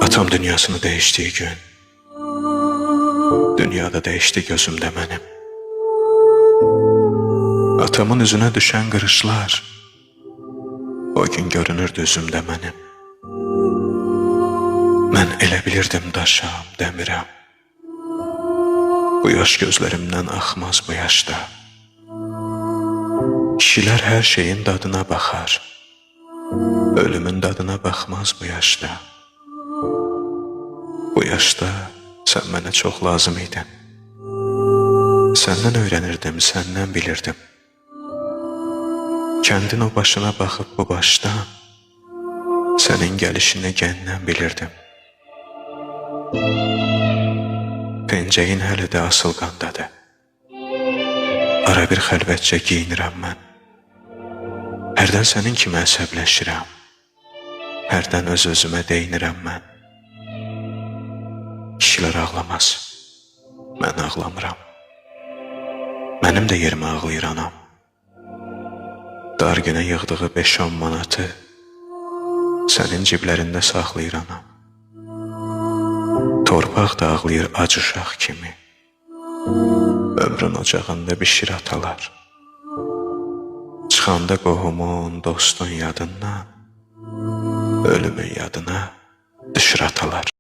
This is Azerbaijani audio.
Atam dünyasını değiştiği gün, dünyada değişti gözümde benim. Atamın üzüne düşen kırışlar, o gün görünürdü üzümde benim. Mən elə bilirdim daşam, demirəm. Bu yaş gözlerimden axmaz bu yaşda. Kişilər her şeyin dadına baxar, ölümün dadına baxmaz bu yaşda. Bu yaşda sen mənə çox lazım idin. Səndən öyrənirdim, səndən bilirdim. Kəndin o başına baxıb bu başdan, sənin gəlişini gəndən bilirdim. Pencəyin hələ də asılqandadır. Ara bir xəlvətcə giyinirəm mən. Hərdən sənin kimi əsəbləşirəm. Hərdən öz-özümə deyinirəm mən. Kişilər ağlamaz, mən ağlamıram. Mənim də yerimə ağlayır anam. Dar günə yığdığı 5-10 manatı sənin ciblərində saxlayır anam. Torpaq da ağlayır ac uşaq kimi. Ömrün ocağında bişir atalar. Çıxanda qohumun, dostun yadından, ölümün yadına düşür atalar.